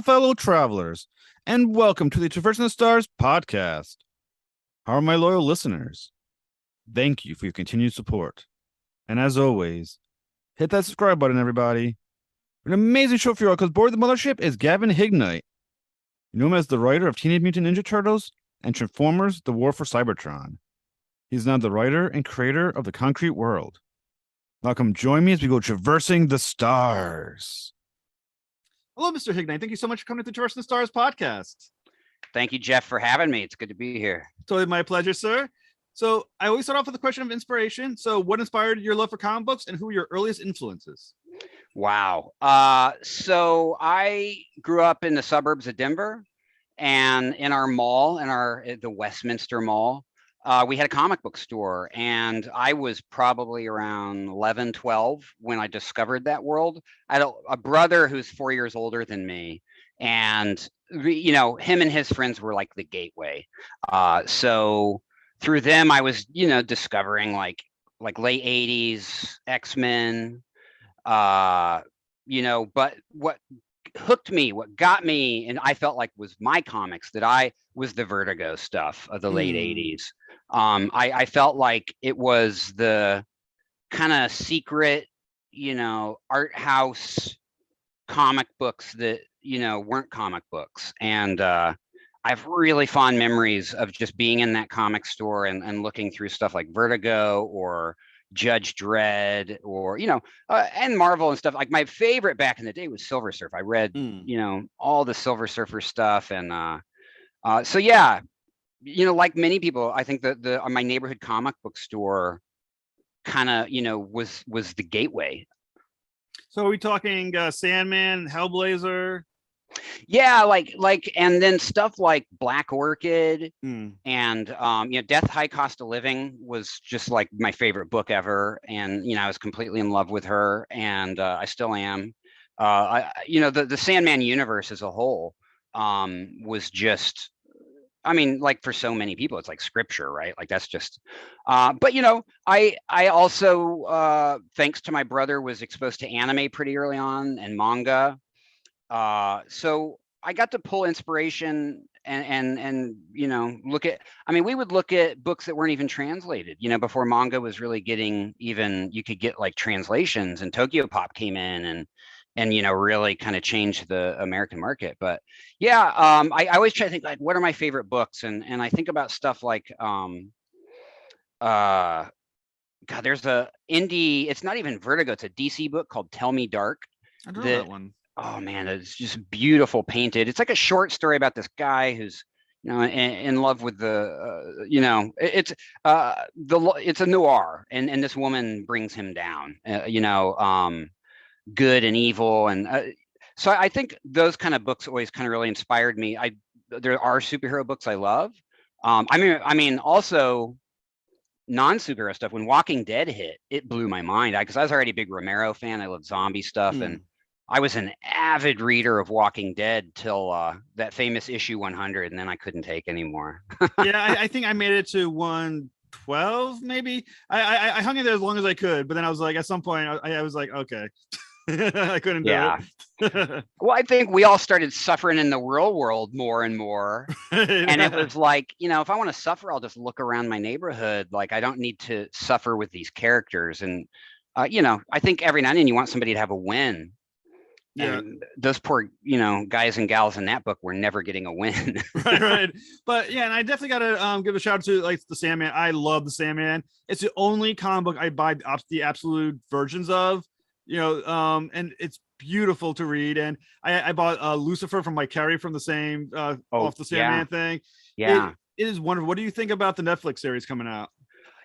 Hail, fellow travelers, and welcome to the Traversing the Stars podcast. How are my loyal listeners? Thank you for your continued support. And as always, hit that subscribe button, everybody. An amazing show for you all because aboard the mothership is Gavin Hignight. You know him as the writer of Teenage Mutant Ninja Turtles and Transformers: The War for Cybertron. He's now the writer and creator of The Concrete World. Now come join me as we go traversing the stars. Hello, Mr. Hignight. Thank you so much for coming to the Traversing the Stars podcast. Thank you, Jeff, for having me. It's good to be here. Totally my pleasure, sir. So I always start off with a question of inspiration. So what inspired your love for comic books and who were your earliest influences? Wow. So I grew up in the suburbs of Denver, and in our mall, the Westminster Mall, we had a comic book store, and I was probably around 11, 12 when I discovered that world. I had a brother who's 4 years older than me, and him and his friends were like the gateway. So through them, I was, discovering like late 80s X-Men, but what hooked me, what got me, and I felt like was my comics was the Vertigo stuff of the late 80s. I felt like it was the kind of secret, art house comic books that, weren't comic books. And I have really fond memories of just being in that comic store and looking through stuff like Vertigo or Judge Dredd or, and Marvel and stuff. Like my favorite back in the day was Silver Surfer. I read, all the Silver Surfer stuff. And so, yeah, like many people, I think that my neighborhood comic book store kind of, was the gateway. So are we talking Sandman, Hellblazer? Yeah, and then stuff like Black Orchid and Death High Cost of Living was just like my favorite book ever, and I was completely in love with her, and I still am. The Sandman universe as a whole was just, like for so many people, it's like scripture, right? Like that's just, but I also, thanks to my brother, was exposed to anime pretty early on and manga. So I got to pull inspiration and look at, we would look at books that weren't even translated, before manga was really getting even, you could get like translations, and Tokyo Pop came in and really kind of changed the American market. But yeah, I always try to think like, what are my favorite books? And I think about stuff like, God, there's a indie, it's not even Vertigo, it's a DC book called Tell Me Dark. I don't know that one. Oh man, it's just beautiful painted. It's like a short story about this guy who's, in love with the, it's a noir, and this woman brings him down, good and evil. And so I think those kind of books always kind of really inspired me. There are superhero books I love. Also non-superhero stuff. When Walking Dead hit, it blew my mind because I was already a big Romero fan. I love zombie stuff, and I was an avid reader of Walking Dead till that famous issue 100, and then I couldn't take anymore. Yeah, I think I made it to 112, maybe. I hung in there as long as I could, but then I was like, at some point, I was like, okay, I couldn't do it. Well, I think we all started suffering in the real world more and more, and it was like, if I want to suffer, I'll just look around my neighborhood. Like I don't need to suffer with these characters, and I think every now and then you want somebody to have a win. Yeah, and those poor, guys and gals in that book were never getting a win. right. But yeah, and I definitely gotta give a shout out to like the Sandman. I love the Sandman. It's the only comic book I buy the absolute versions of, and it's beautiful to read. And I bought Lucifer from Mike Carey from the same off the Sandman thing. Yeah, it is wonderful. What do you think about the Netflix series coming out?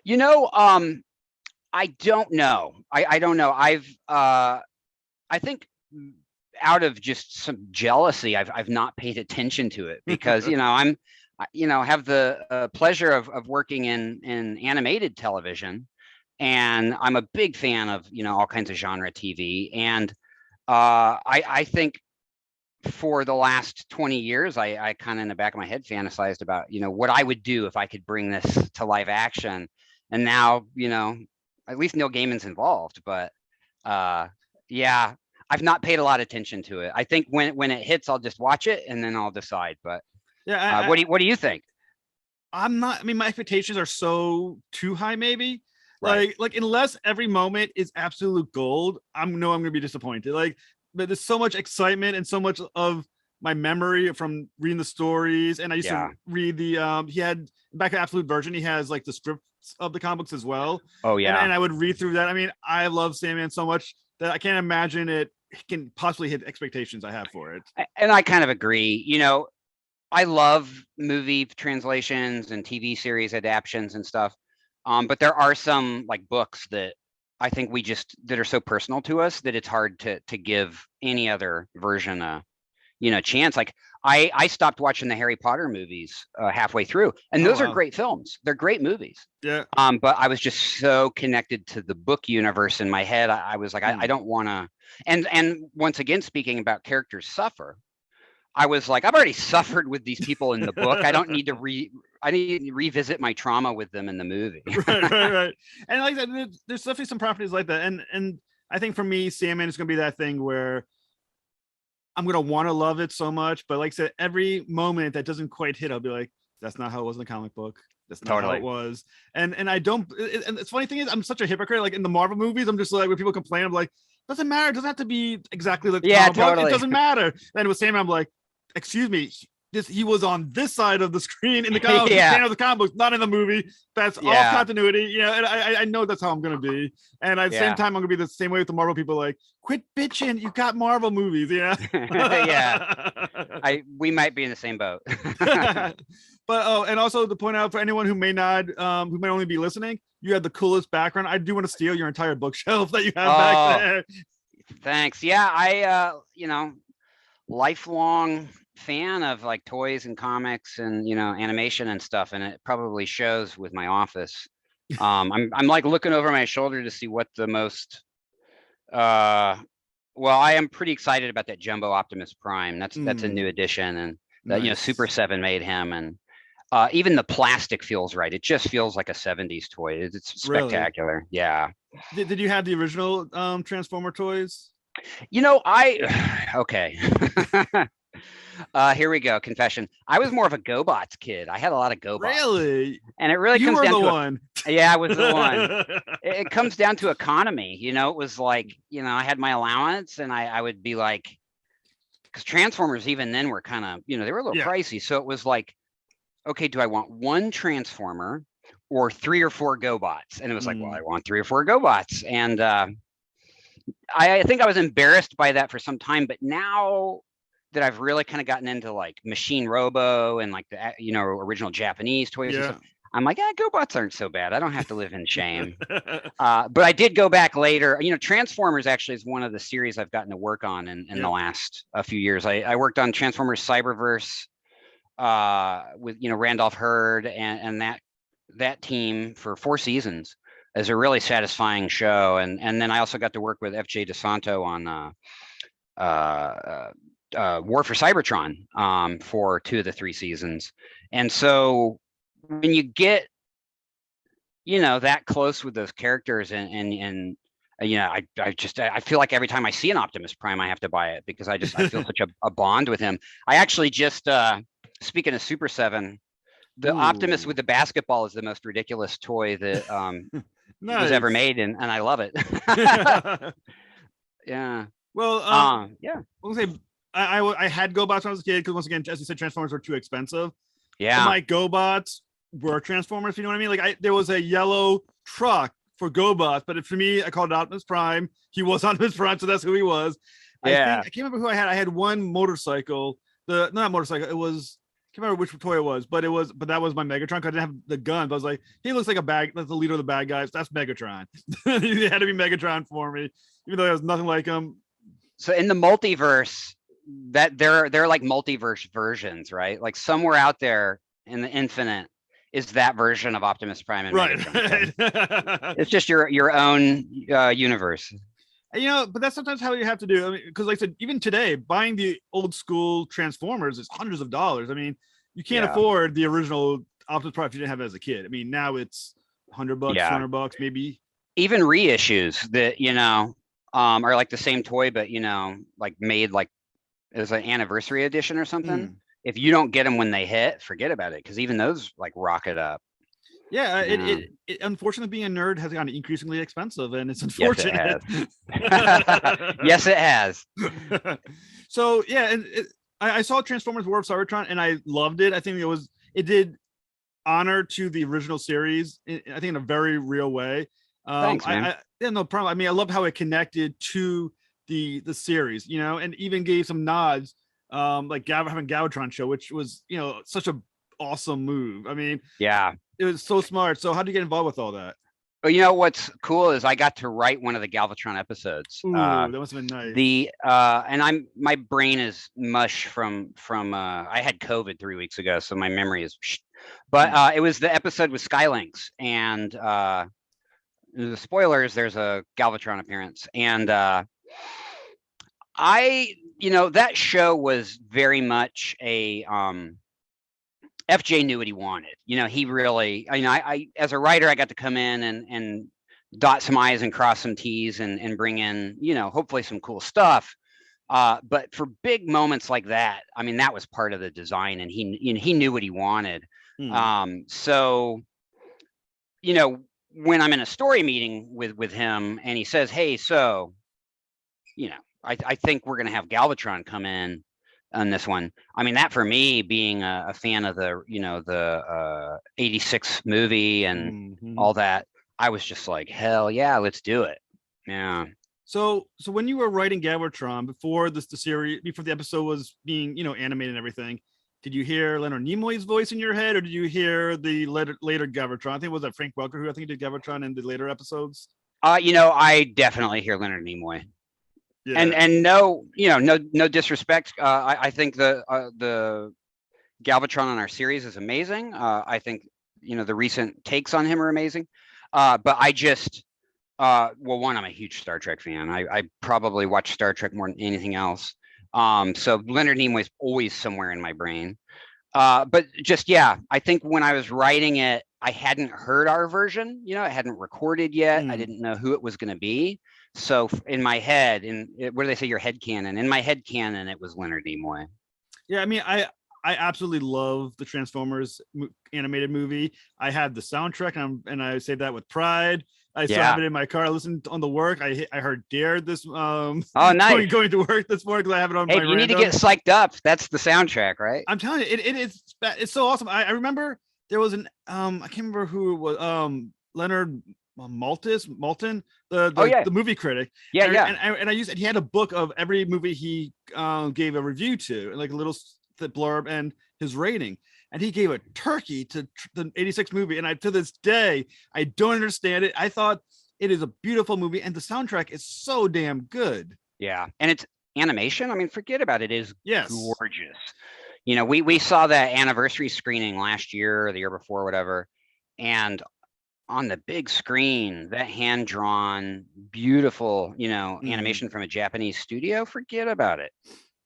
I don't know. I don't know. I think out of just some jealousy, I've not paid attention to it because I'm have the pleasure of working in animated television, and I'm a big fan of all kinds of genre TV, and I think for the last 20 years I kind of in the back of my head fantasized about what I would do if I could bring this to live action, and now at least Neil Gaiman's involved, but yeah. I've not paid a lot of attention to it. I think when it hits, I'll just watch it and then I'll decide. But Yeah, what do you think? I'm not. I mean, my expectations are so too high. Maybe Right. like unless every moment is absolute gold, I'm gonna be disappointed. Like, but there's so much excitement and so much of my memory from reading the stories. And I used Yeah. to read the he had back in Absolute Version. He has like the scripts of the comic books as well. Oh yeah. And I would read through that. I mean, I love Sandman so much that I can't imagine it can possibly hit expectations I have for it. And I kind of agree. I love movie translations and TV series adaptations and stuff. But there are some like books that I think that are so personal to us that it's hard to give any other version a chance. Like I stopped watching the Harry Potter movies halfway through, and those are great films. They're great movies. Yeah. But I was just so connected to the book universe in my head. I was like, I don't want to. And once again, speaking about characters suffer, I was like, I've already suffered with these people in the book. I don't need to I need to revisit my trauma with them in the movie. right. And like that, there's definitely some properties like that. And I think for me, Sandman is gonna be that thing where I'm gonna want to love it so much, but like I said, every moment that doesn't quite hit, I'll be like, that's not how it was in the comic book. That's not how it was. And I don't. And it's funny thing is, I'm such a hypocrite. Like in the Marvel movies, I'm just like when people complain, I'm like, doesn't matter. It doesn't have to be exactly the comic book. It doesn't matter. And with Sandman, I'm like, excuse me. He was on this side of the screen in the comic, of the comic books, not in the movie. That's all continuity, and I know that's how I'm gonna be. And at the same time, I'm gonna be the same way with the Marvel people. Like, quit bitching, you got Marvel movies, we might be in the same boat. But and also to point out for anyone who may not, who may only be listening, you had the coolest background. I do want to steal your entire bookshelf that you have back there. Thanks. Yeah, I lifelong fan of like toys and comics and animation and stuff, and it probably shows with my office. I'm like looking over my shoulder to see what the most well, I am pretty excited about that Jumbo Optimus Prime. That's a new addition, and that Super 7 made him, and even the plastic feels right. It just feels like a 70s toy. It's spectacular. Really? Yeah. Did you have the original Transformer toys? Okay. Here we go. Confession. I was more of a GoBots kid. I had a lot of GoBots. Really? And it really comes down to one. Yeah, I was the one. It comes down to economy. It was like, I had my allowance, and I would be like, because Transformers even then were kind of, they were a little pricey. So it was like, okay, do I want one Transformer or 3 or 4 GoBots? And it was like, well, I want 3 or 4 GoBots. And I think I was embarrassed by that for some time, but now that I've really kind of gotten into like Machine Robo and like the original Japanese toys and stuff, I'm like, GoBots aren't so bad. I don't have to live in shame. But I did go back later. Transformers actually is one of the series I've gotten to work on in the last few years. I worked on Transformers Cyberverse with Randolph Hurd and that team for 4 seasons. As a really satisfying show, and then I also got to work with F.J. DeSanto on War for Cybertron for 2 of the 3 seasons. And so when you get that close with those characters, and I feel like every time I see an Optimus Prime, I have to buy it because I feel such a bond with him. I actually just speaking of Super 7, the Optimus with the basketball is the most ridiculous toy that was ever made, and I love it. Yeah. Well, yeah. I'll say I had GoBots when I was a kid because once again, as you said, Transformers were too expensive. Yeah. But my GoBots were Transformers. You know what I mean? Like there was a yellow truck for GoBots, but for me, I called it Optimus Prime. He was Optimus Prime, so that's who he was. Yeah. I can't remember who I had. I had one motorcycle. Not motorcycle. It was. I can't remember which toy it was, but that was my Megatron. Cause I didn't have the gun, but I was like, he looks like that's the leader of the bad guys. That's Megatron. He had to be Megatron for me, even though there was nothing like him. So in the multiverse, that they're like multiverse versions, right? Like somewhere out there in the infinite is that version of Optimus Prime and Megatron. Right. It's just your own universe. But that's sometimes how you have to do. I mean, because like I said, even today, buying the old school Transformers is hundreds of dollars. I mean, you can't afford the original Optimus Prime if you didn't have it as a kid. I mean, now it's $100, $200, maybe. Even reissues that are like the same toy, but like made like as an anniversary edition or something. If you don't get them when they hit, forget about it, because even those like rocket up. Yeah, Yeah. it unfortunately being a nerd has gotten increasingly expensive, and it's Yes, it unfortunate. has. Yes, it has. So yeah, and I saw Transformers: War of Cybertron, and I loved it. I think it did honor to the original series. I think in a very real way. Thanks, man. Yeah, no problem. I mean, I love how it connected to the series, and even gave some nods, like having Galvatron show, which was such a awesome move. I mean, Yeah. it was so smart. So how do you get involved with all that? But what's cool is I got to write one of the Galvatron episodes. Ooh, that must have been nice. And my brain is mush from I had COVID 3 weeks ago, so my memory is. But it was the episode with Skylinks, and the spoilers. There's a Galvatron appearance, and that show was very much a FJ knew what he wanted. He really, I as a writer, I got to come in and dot some I's and cross some T's and bring in, hopefully some cool stuff. But for big moments like that, I mean, that was part of the design, and he knew what he wanted. So, when I'm in a story meeting with him and he says, "Hey, so, I think we're going to have Galvatron come in on this one." I mean, that for me, being a fan of the 86 movie and all that, I was just like, hell yeah, let's do it. Yeah. So when you were writing Galvatron before the series, before the episode was being, animated and everything, did you hear Leonard Nimoy's voice in your head, or did you hear the later Galvatron? I think it was Frank Welker who I think did Galvatron in the later episodes. I definitely hear Leonard Nimoy. Yeah. And no disrespect. I think the Galvatron on our series is amazing. I think the recent takes on him are amazing. But I just one, I'm a huge Star Trek fan. I probably watch Star Trek more than anything else. So Leonard Nimoy's always somewhere in my brain. But just I think when I was writing it, I hadn't heard our version. I hadn't recorded yet. I didn't know who it was going to be. So in my head, what do they say? Your head canon. In my head canon, it was Leonard Nimoy. Yeah, I mean, I absolutely love the Transformers animated movie. I had the soundtrack, and I say that with pride. I still have it in my car. I listened on the work. I heard Dare this. Nice. Going to work this morning because I have it on. Hey, you need to get psyched up. That's the soundtrack, right? I'm telling you, it's so awesome. I remember there was an I can't remember who it was. Leonard Maltin, the movie critic. Yeah, and he had a book of every movie he gave a review to, like a little blurb and his rating. And he gave a turkey to the 86 movie. And to this day, I don't understand it. I thought it is a beautiful movie, and the soundtrack is so damn good. Yeah, and it's animation. I mean, forget about it. It is gorgeous. We saw that anniversary screening last year or the year before, whatever. And on the big screen, that hand-drawn, beautiful, animation from a Japanese studio, forget about it.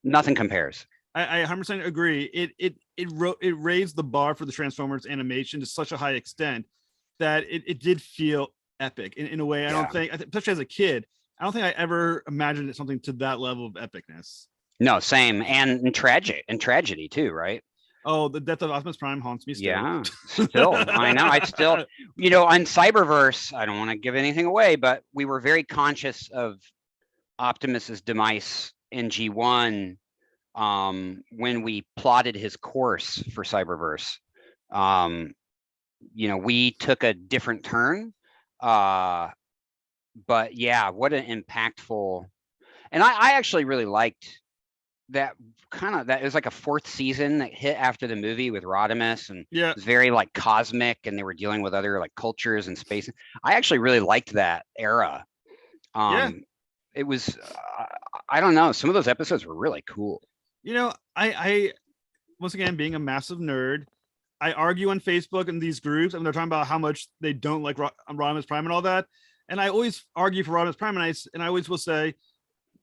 Nothing compares. I 100% agree. It raised the bar for the Transformers animation to such a high extent that it did feel epic in a way. I don't think, especially as a kid, I don't think I ever imagined something to that level of epicness. No, same, and tragedy too, right? Oh, the death of Optimus Prime haunts me still. Yeah, still. I know. I still, on Cyberverse, I don't want to give anything away, but we were very conscious of Optimus's demise in G1 when we plotted his course for Cyberverse. We took a different turn. But yeah, what an impactful. And I actually really liked that it was like a fourth season that hit after the movie with Rodimus, and it was very like cosmic, and they were dealing with other like cultures and space. I actually really liked that era. It was I don't know, some of those episodes were really cool. I once again, being a massive nerd, I argue on Facebook and these groups, and they're talking about how much they don't like Rodimus Prime and all that. And I always argue for Rodimus Prime, and I always will say,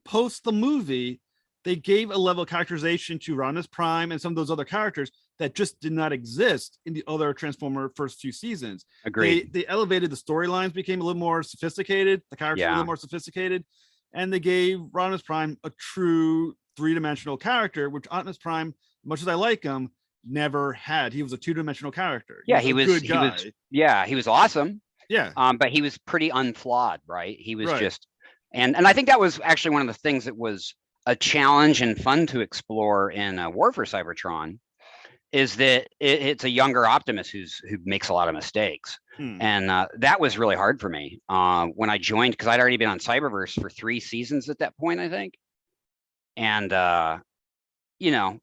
post the movie, they gave a level of characterization to Rodimus Prime and some of those other characters that just did not exist in the other Transformer first few seasons. Agreed. They elevated, the storylines became a little more sophisticated, the characters were a little more sophisticated. and they gave Rodimus Prime a true three-dimensional character, which Optimus Prime, much as I like him, never had. He was a two-dimensional character. He Yeah, was a good guy. he was awesome. Yeah. But he was pretty unflawed, right? He was Right. just, and I think that was actually one of the things that was a challenge and fun to explore in War for Cybertron, is that it's a younger Optimus who makes a lot of mistakes. And that was really hard for me when I joined, because I'd already been on Cyberverse for 3 seasons at that point, I think. And you know,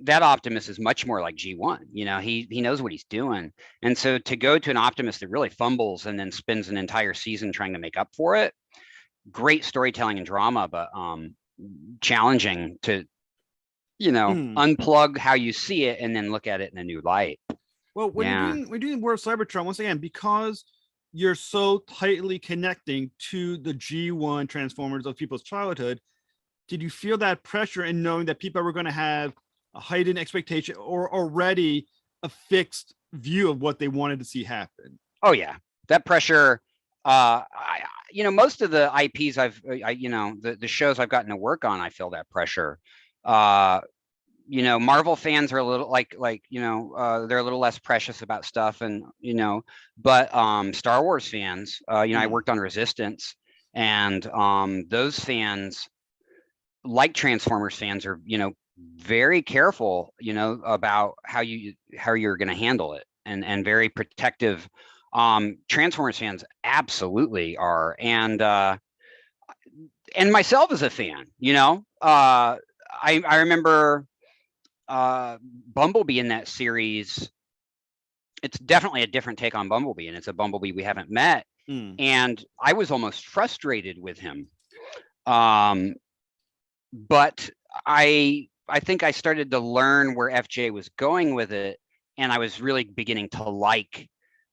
that Optimus is much more like G1. You know, he knows what he's doing. And so to go to an Optimus that really fumbles and then spends an entire season trying to make up for it, great storytelling and drama, but challenging to, you know, unplug how you see it and then look at it in a new light. Well, when you're doing War of Cybertron, once again, because you're so tightly connecting to the G1 Transformers of people's childhood, did you feel that pressure in knowing that people were going to have a heightened expectation or already a fixed view of what they wanted to see happen? Oh yeah, that pressure. You know, most of the IPs you know, the shows I've gotten to work on, I feel that pressure. You know, Marvel fans are a little like you know, they're a little less precious about stuff, and you know, but Star Wars fans, you know, I worked on Resistance, and those fans, like Transformers fans, are, you know, very careful, you know, about how you're going to handle it, and very protective. Transformers fans absolutely are, and myself as a fan, you know, I remember Bumblebee in that series. It's definitely a different take on Bumblebee, and it's a Bumblebee we haven't met, and I was almost frustrated with him. But I think I started to learn where FJ was going with it, and I was really beginning to like,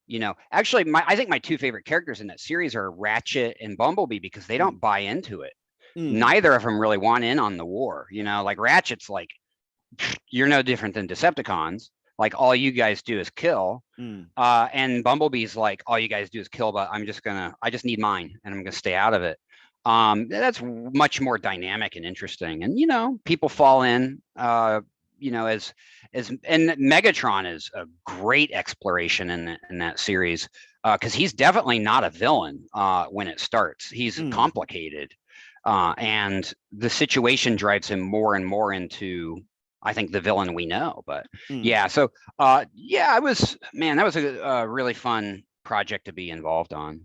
you know, actually I think my 2 favorite characters in that series are Ratchet and Bumblebee, because they don't buy into it. Neither of them really want in on the war, you know, like Ratchet's like, you're no different than Decepticons, like all you guys do is kill. And Bumblebee's like, all you guys do is kill, but I just need mine, and I'm gonna stay out of it. That's much more dynamic and interesting, and you know, people fall in, you know, as and Megatron is a great exploration in that series, because he's definitely not a villain when it starts. He's complicated, and the situation drives him more and more into, I think, the villain we know. But yeah, so yeah, that was a really fun project to be involved on.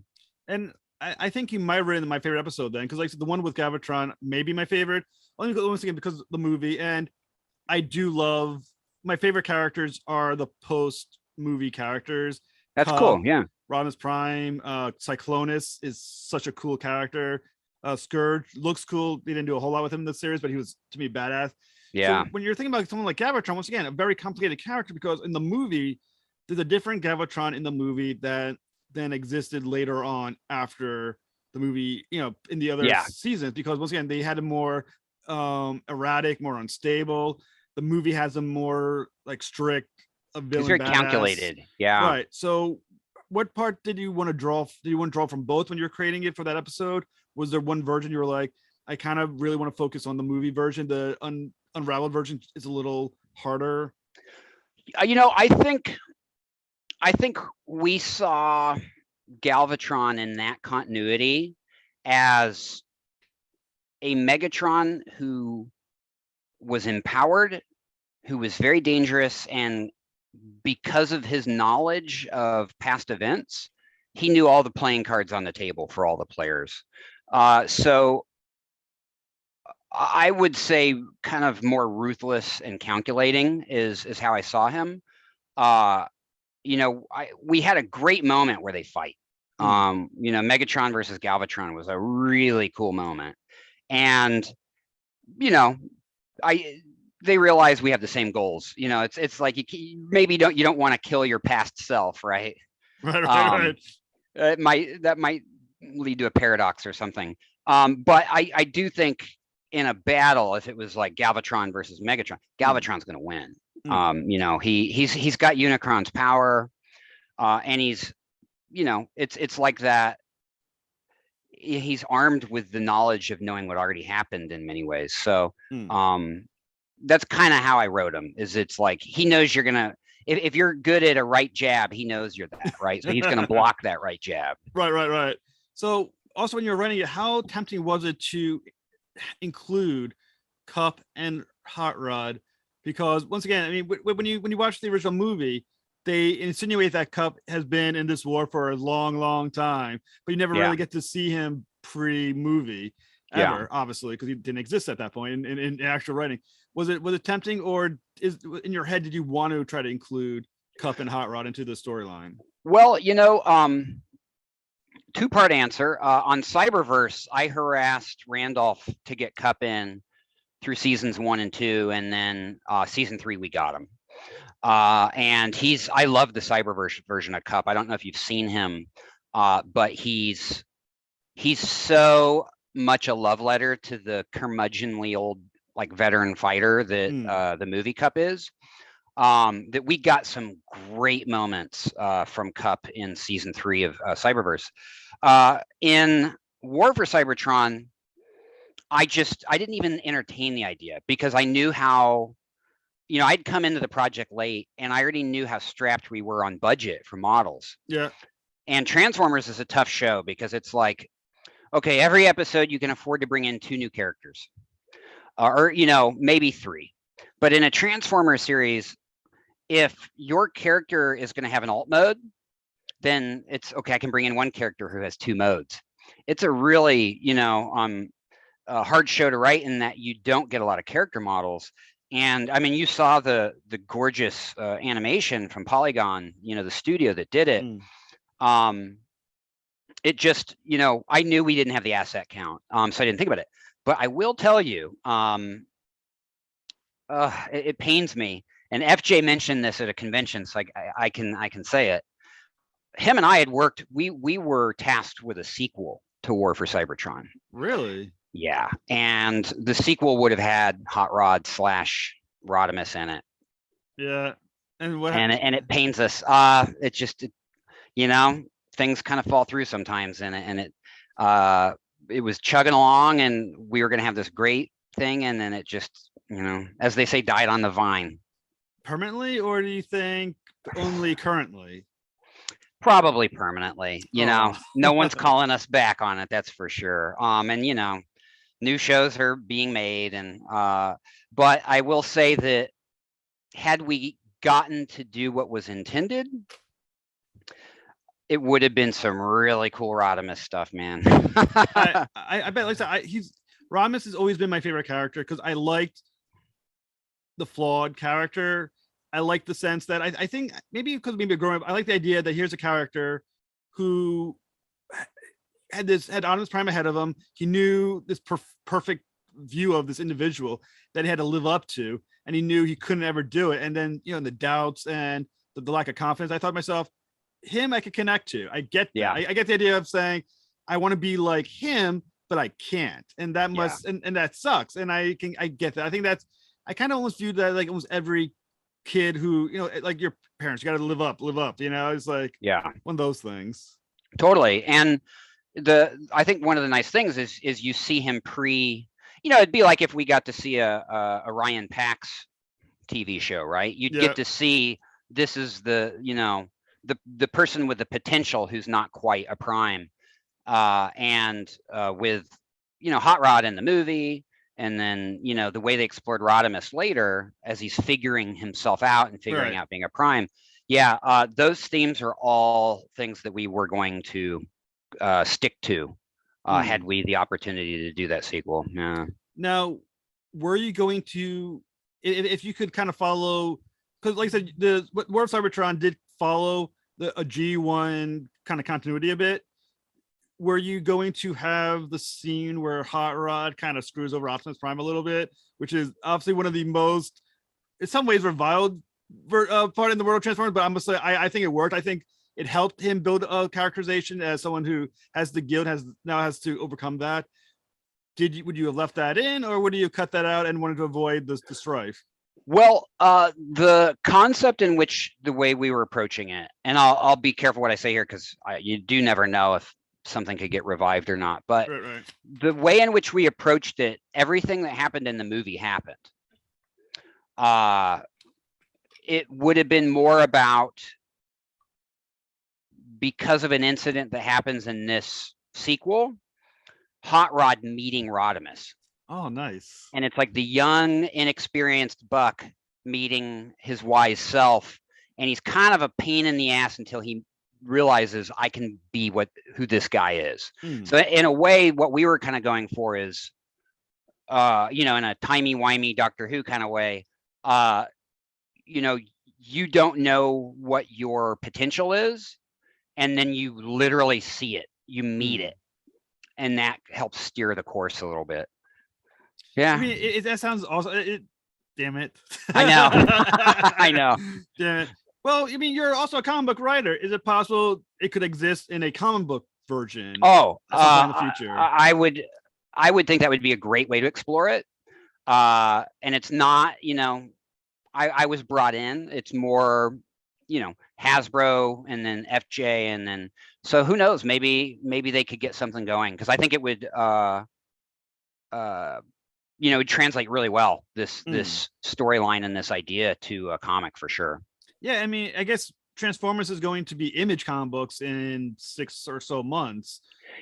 And I think you might have written my favorite episode then, because like the one with Galvatron, maybe my favorite, only once again because of the movie. And I do love, my favorite characters are the post movie characters. That's cool. Yeah. Rodimus Prime, Cyclonus is such a cool character. Scourge looks cool. They didn't do a whole lot with him in the series, but he was, to me, badass. Yeah. So when you're thinking about someone like Galvatron, once again, a very complicated character, because in the movie, there's a different Galvatron in the movie that then existed later on after the movie, you know, in the other seasons, because once again, they had a more erratic, more unstable. The movie has a more like strict, a villain. It's very calculated. Yeah. Right. So what part did you want to draw? Did you want to draw from both when you're creating it for that episode? Was there one version you were like, I kind of really want to focus on the movie version, the unraveled version is a little harder? You know, I think we saw Galvatron in that continuity as a Megatron who was empowered, who was very dangerous, and because of his knowledge of past events, he knew all the playing cards on the table for all the players. So I would say kind of more ruthless and calculating is how I saw him. You know, we had a great moment where they fight. You know, Megatron versus Galvatron was a really cool moment, and you know, they realize we have the same goals. You know, it's like you don't want to kill your past self, right? Right. That might lead to a paradox or something. But I do think in a battle, if it was like Galvatron versus Megatron, Galvatron's going to win. You know, he's got Unicron's power, and he's, you know, it's like that. he's armed with the knowledge of knowing what already happened in many ways. So that's kind of how I wrote him. Is it's like he knows you're gonna if you're good at a right jab, he knows you're that, right? So he's gonna block that right jab. Right. So also when you're writing it, how tempting was it to include Cup and Hot Rod? Because once again, I mean, when you watch the original movie, they insinuate that Cup has been in this war for a long time, but you never really get to see him pre-movie ever, obviously, because he didn't exist at that point in actual writing. Was it tempting, or is in your head did you want to try to include Cup and Hot Rod into the storyline? Well, two-part answer. On Cyberverse, I harassed Randolph to get Cup in through seasons 1 and 2, and then season 3 we got him. And I love the Cyberverse version of Cup. I don't know if you've seen him, but he's so much a love letter to the curmudgeonly old like veteran fighter that the movie Cup is. That we got some great moments from Cup in season 3 of Cyberverse. In War for Cybertron, I didn't even entertain the idea because I knew how, I'd come into the project late and I already knew how strapped we were on budget for models. Yeah. And Transformers is a tough show because it's like, okay, every episode you can afford to bring in 2 new characters or, maybe 3. But in a Transformers series, if your character is going to have an alt mode, then it's okay. I can bring in 1 character who has 2 modes. It's a really, a hard show to write in that you don't get a lot of character models. And I mean, you saw the gorgeous animation from Polygon, the studio that did it. It just, I knew we didn't have the asset count, so I didn't think about it. But I will tell you, it pains me. And FJ mentioned this at a convention, so I can say it. Him and I had worked. We were tasked with a sequel to War for Cybertron. Really? Yeah, and the sequel would have had Hot Rod / Rodimus in it. Yeah, and what? And it pains us. It just, things kind of fall through sometimes, and it was chugging along, and we were going to have this great thing, and then it just, as they say, died on the vine. Permanently, or do you think only currently? Probably permanently. No one's calling us back on it. That's for sure. And new shows are being made, and but I will say that had we gotten to do what was intended, it would have been some really cool Rodimus stuff, man. I bet, like I said, Rodimus has always been my favorite character because I liked the flawed character. I like the sense that I think maybe growing up, I like the idea that here's a character who had Optimus Prime ahead of him. He knew this perfect view of this individual that he had to live up to, and he knew he couldn't ever do it. And then, the doubts and the lack of confidence, I thought to myself, him I could connect to. I get that. I get the idea of saying, I want to be like him, but I can't. And that must, and that sucks. And I get that. I think I kind of almost viewed that like almost every kid who, like your parents, you got to live up, it's like, one of those things. Totally. And I think one of the nice things is you see him it'd be like if we got to see a Ryan Pax TV show, right? You'd get to see, this is the person with the potential who's not quite a prime, and with Hot Rod in the movie, and then the way they explored Rodimus later as he's figuring himself out and figuring out being a prime. Those themes are all things that we were going to stick to had we the opportunity to do that sequel. Now, were you going to, if you could kind of follow, because like I said, the War of Cybertron did follow a G1 kind of continuity a bit. Were you going to have the scene where Hot Rod kind of screws over Optimus Prime a little bit, which is obviously one of the most, in some ways, reviled part in the world of Transformers, but I must say, I think it worked. I think it helped him build a characterization as someone who has the guilt, now has to overcome that. Would you have left that in, or would you have cut that out and wanted to avoid the strife? Well, the concept in which the way we were approaching it, and I'll be careful what I say here because you do never know if something could get revived or not. But Right. the way in which we approached it, everything that happened in the movie happened. It would have been more about, because of an incident that happens in this sequel, Hot Rod meeting Rodimus. Oh, nice. And it's like the young, inexperienced Buck meeting his wise self, and he's kind of a pain in the ass until he realizes I can be who this guy is. So in a way, what we were kind of going for is, in a timey-wimey Doctor Who kind of way, you don't know what your potential is, and then you literally see it, you meet it, and that helps steer the course a little bit. Yeah, I mean, that sounds awesome. Damn it! I know. I know. Damn it! Well, I mean, you're also a comic book writer. Is it possible it could exist in a comic book version? Oh, sometime in the future. I would think that would be a great way to explore it. And it's not, I was brought in. It's more, Hasbro and then FJ, and then so who knows? Maybe they could get something going, because I think it would would translate really well, this storyline and this idea to a comic for sure. Yeah, I mean, I guess Transformers is going to be Image comic books in 6 or so months.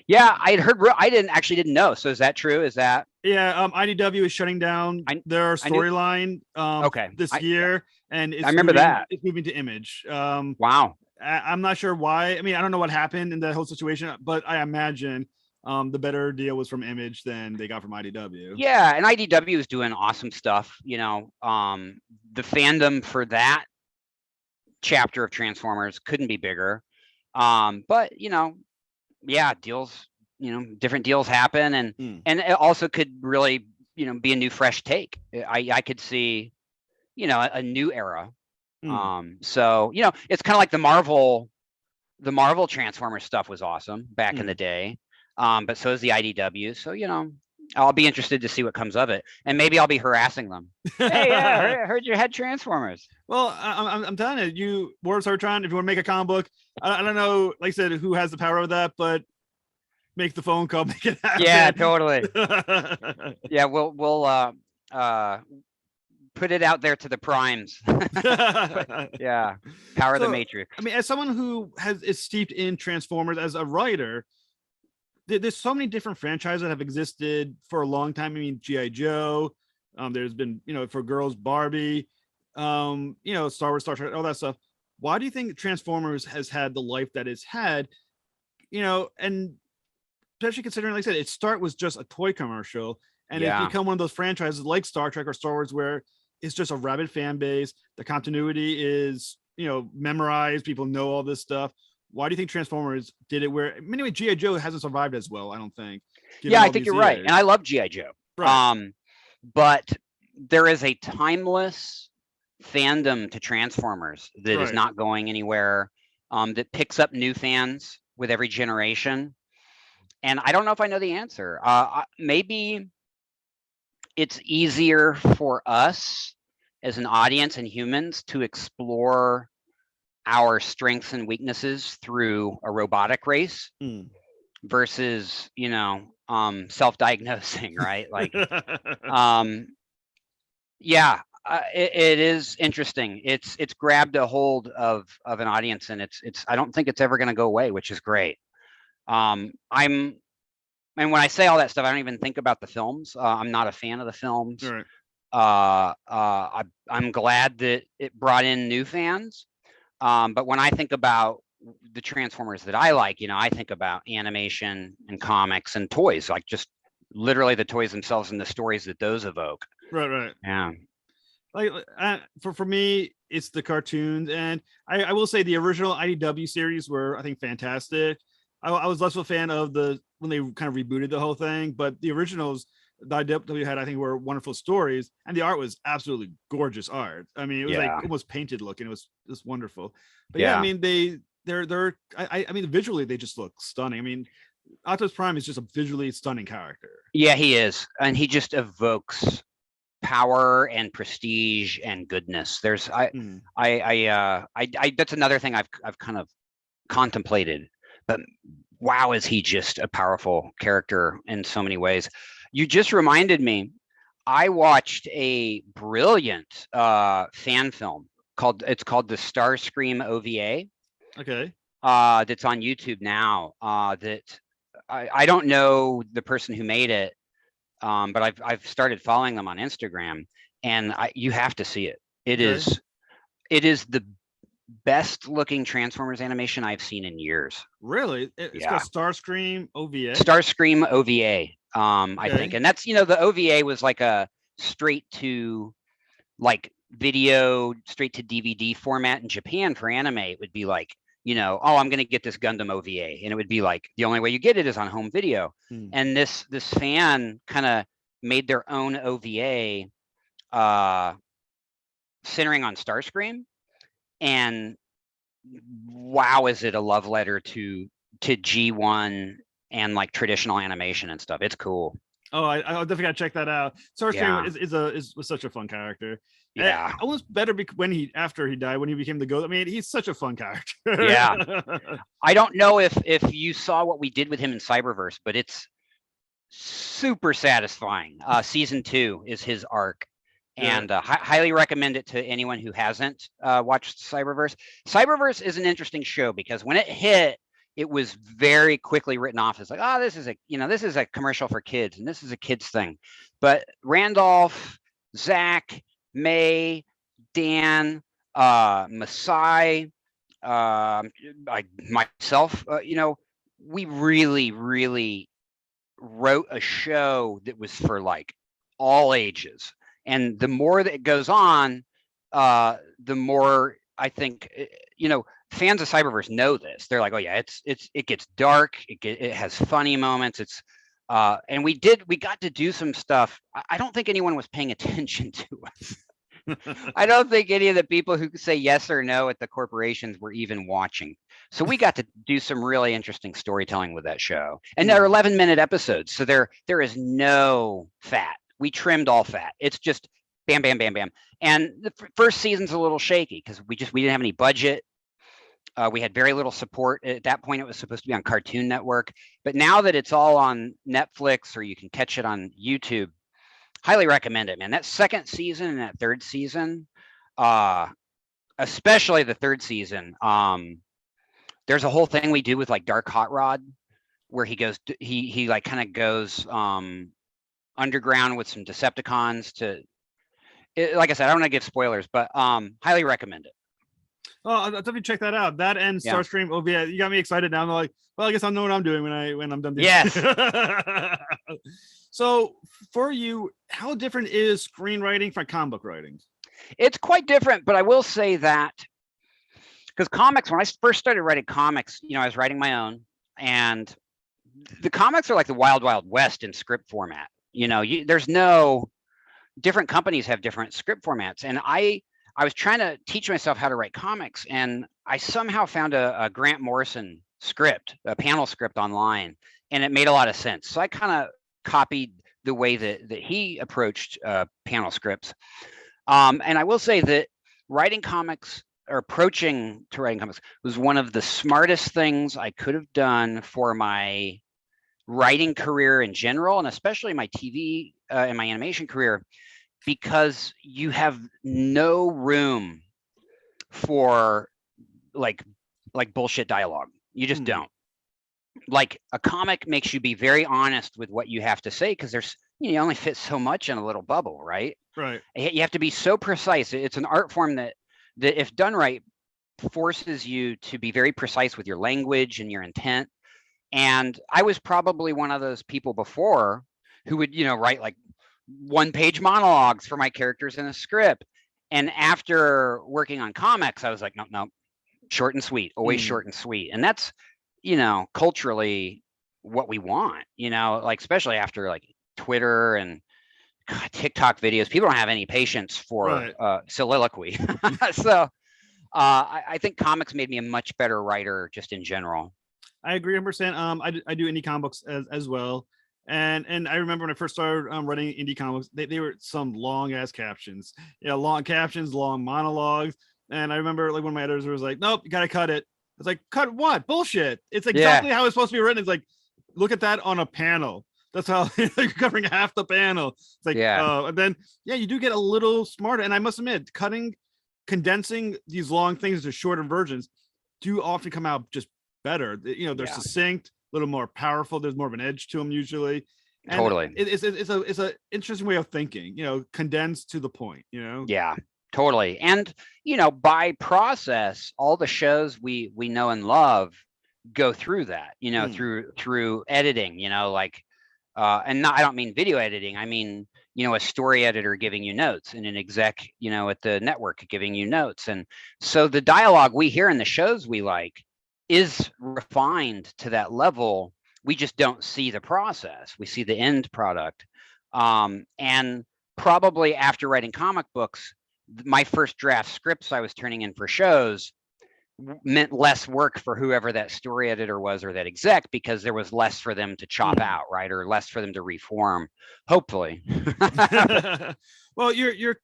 Yeah, I had heard. I didn't know. So is that true? Is that? Yeah, IDW is shutting down their storyline this year, and I remember that it's moving to Image. Wow. I'm not sure why. I mean, I don't know what happened in that whole situation, but I imagine the better deal was from Image than they got from IDW. Yeah, and IDW is doing awesome stuff. The fandom for that chapter of Transformers couldn't be bigger. But deals, different deals happen, and it also could really, be a new fresh take. I could see, a new era. So, it's kind of like the Marvel Transformers stuff was awesome back in the day. But so is the IDW. So, I'll be interested to see what comes of it, and maybe I'll be harassing them. Hey, yeah, I heard you had Transformers. Well, I'm telling you, War For Cybertron, if you want to make a comic book, I don't know, like I said, who has the power of that, but make the phone call, make it happen. Yeah, totally. Yeah, we'll put it out there to the primes. Yeah, power of the Matrix. I mean, as someone who is steeped in Transformers as a writer, there's so many different franchises that have existed for a long time. I mean, G.I. Joe, there's been, for girls, Barbie, Star Wars, Star Trek, all that stuff. Why do you think Transformers has had the life that it's had? And especially considering, like I said, its start was just a toy commercial, and it's become one of those franchises like Star Trek or Star Wars where it's just a rabid fan base. The continuity is, memorized. People know all this stuff. Why do you think Transformers did it where, anyway, G.I. Joe hasn't survived as well, I don't think. Yeah, I think you're right. And I love G.I. Joe. Right. But there is a timeless fandom to Transformers that is not going anywhere, that picks up new fans with every generation. And I don't know if I know the answer. Maybe it's easier for us as an audience and humans to explore our strengths and weaknesses through a robotic race versus, self-diagnosing, right? Like, it is interesting. It's grabbed a hold of an audience, and it's I don't think it's ever going to go away, which is great. And when I say all that stuff, I don't even think about the films. I'm not a fan of the films. Right. I'm glad that it brought in new fans. But when I think about the Transformers that I like, I think about animation and comics and toys, like just literally the toys themselves and the stories that those evoke. Right. Yeah. Like for me, it's the cartoons, and I will say the original IDW series were, I think, fantastic. I was less of a fan of when they kind of rebooted the whole thing, but the originals that IDW had, I think, were wonderful stories, and the art was absolutely gorgeous art. I mean, it was like almost painted looking. It was just wonderful. But I mean, I mean, visually they just look stunning. I mean, Optimus Prime is just a visually stunning character. Yeah, he is, and he just evokes power and prestige and goodness. There's that's another thing I've kind of contemplated, but wow, is he just a powerful character in so many ways. You just reminded me, I watched a brilliant fan film called the Starscream OVA. Okay. That's on YouTube now. That I don't know the person who made it, but I've started following them on Instagram, and you have to see it. It Okay. is the best looking Transformers animation I've seen in years. Really? It's called Yeah, Starscream OVA. Starscream OVA. I think, Okay. and that's the OVA was like a straight to like video, straight to DVD format in Japan for anime. It would be like, oh, I'm gonna get this Gundam OVA, and it would be like the only way you get it is on home video. Hmm. And this fan kind of made their own OVA, centering on Starscream, and wow, is it a love letter to G1 and like traditional animation and stuff. It's cool. Oh, I'll definitely gotta check that out. Starscream Yeah. was such a fun character. Yeah. Almost better after he died, when he became the ghost. I mean, he's such a fun character. Yeah. I don't know if you saw what we did with him in Cyberverse, but it's super satisfying. Season 2 is his arc. Yeah. And highly recommend it to anyone who hasn't watched Cyberverse. Cyberverse is an interesting show because when it hit, it was very quickly written off as like, oh, this is a commercial for kids, and this is a kids thing. But Randolph, Zach, May, Dan, Masai, myself, we really, really wrote a show that was for like all ages. And the more that it goes on, the more I think, fans of Cyberverse know this. They're like, oh yeah, it gets dark. It has funny moments. And we got to do some stuff. I don't think anyone was paying attention to us. I don't think any of the people who say yes or no at the corporations were even watching. So we got to do some really interesting storytelling with that show. And they're 11-minute episodes. So there is no fat. We trimmed all fat. It's just bam, bam, bam, bam. And the first season's a little shaky because we didn't have any budget. We had very little support. At that point, it was supposed to be on Cartoon Network. But now that it's all on Netflix or you can catch it on YouTube, highly recommend it, man. That second season and that third season, especially the third season, there's a whole thing we do with like Dark Hot Rod where he like kind of goes underground with some Decepticons like I said, I don't want to give spoilers, but highly recommend it. Oh, I'll definitely check that out. That and Starscream OVA. You got me excited now. I'm like, well, I guess I'll know what I'm doing when I'm done. Yes. So for you, how different is screenwriting from comic book writing? It's quite different, but I will say that because comics, when I first started writing comics, I was writing my own, and the comics are like the wild, wild west in script format. There's no different companies have different script formats, and I was trying to teach myself how to write comics, and I somehow found a Grant Morrison script, a panel script online, and it made a lot of sense. So I kind of copied the way that he approached panel scripts. And I will say that writing comics or approaching to writing comics was one of the smartest things I could have done for my writing career in general, and especially my TV and my animation career, because you have no room for like bullshit dialogue. You just don't. Like a comic makes you be very honest with what you have to say because there's you only fit so much in a little bubble, right? Right. You have to be so precise. It's an art form that if done right forces you to be very precise with your language and your intent. And I was probably one of those people before who would write like 1-page monologues for my characters in a script. And after working on comics, I was like, no, short and sweet, always short and sweet. And that's culturally what we want, like especially after like Twitter and TikTok videos. People don't have any patience for soliloquy. So I think comics made me a much better writer just in general. I agree 100%. I do indie comic books as well. And I remember when I first started writing indie comics, they were some long ass captions, long captions, long monologues. And I remember like one of my editors was like, nope, you got to cut it. It's like, cut what? Bullshit. It's exactly how it's supposed to be written. It's like, look at that on a panel. That's how you're covering half the panel. It's like, and then you do get a little smarter. And I must admit, condensing these long things to shorter versions do often come out just better. They're succinct, a little more powerful. There's more of an edge to them usually. And totally. It's a interesting way of thinking, condensed to the point, Yeah, totally. And, by process, all the shows we know and love go through that, through editing, like, and I don't mean video editing. I mean, a story editor giving you notes and an exec, at the network giving you notes. And so the dialogue we hear in the shows we like is refined to that level. We just don't see the process. We see the end product. And probably after writing comic books, my first draft scripts I was turning in for shows meant less work for whoever that story editor was or that exec, because there was less for them to chop out, right? Or less for them to reform, hopefully. Well, your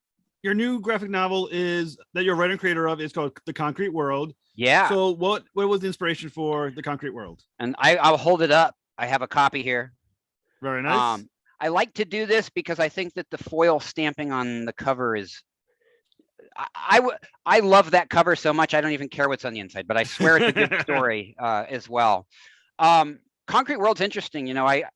new graphic novel is that you're writer and creator of is called The Concrete World. Yeah. So what was the inspiration for The Concrete World? And I'll hold it up. I have a copy here. Very nice. I like to do this because I think that the foil stamping on the cover is, I love that cover so much I don't even care what's on the inside, but I swear it's a good story as well. Concrete World's interesting. The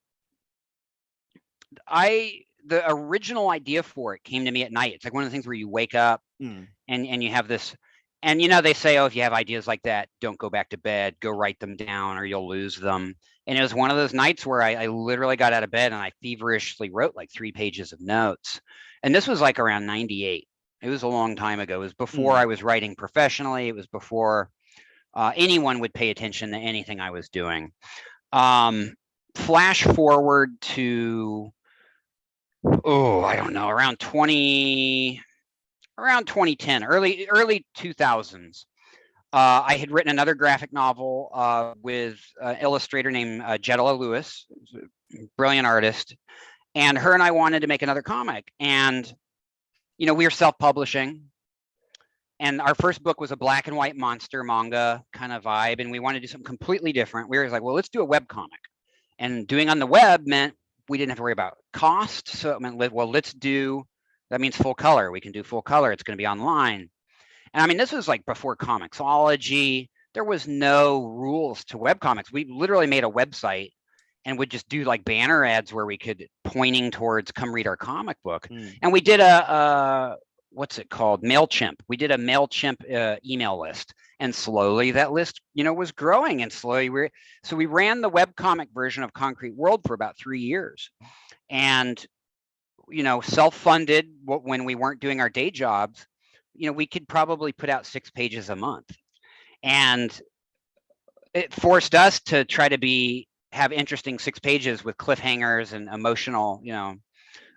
original idea for it came to me at night. It's like one of the things where you wake up and you have this, and they say, oh, if you have ideas like that, don't go back to bed, go write them down or you'll lose them. And it was one of those nights where I literally got out of bed and I feverishly wrote like 3 pages of notes. And this was like around 98. It was a long time ago. It was before I was writing professionally. It was before anyone would pay attention to anything I was doing. Flash forward to, I don't know, around 2010, early 2000s. I had written another graphic novel with an illustrator named Jedala Lewis, brilliant artist, and her and I wanted to make another comic. And we were self-publishing, and our first book was a black and white monster manga kind of vibe, and we wanted to do something completely different. We were like, well, let's do a web comic. And doing on the web meant we didn't have to worry about cost, so it meant, well, that means full color. We can do full color. It's going to be online. And I mean, this was like before Comixology. There was no rules to webcomics. We literally made a website and would just do like banner ads where we could pointing towards come read our comic book. And we did a what's it called? MailChimp. We did a MailChimp email list, and slowly that list, was growing, and slowly we ran the webcomic version of Concrete World for about 3 years. And, self-funded when we weren't doing our day jobs, we could probably put out 6 pages a month. And it forced us to try to have interesting 6 pages with cliffhangers and emotional,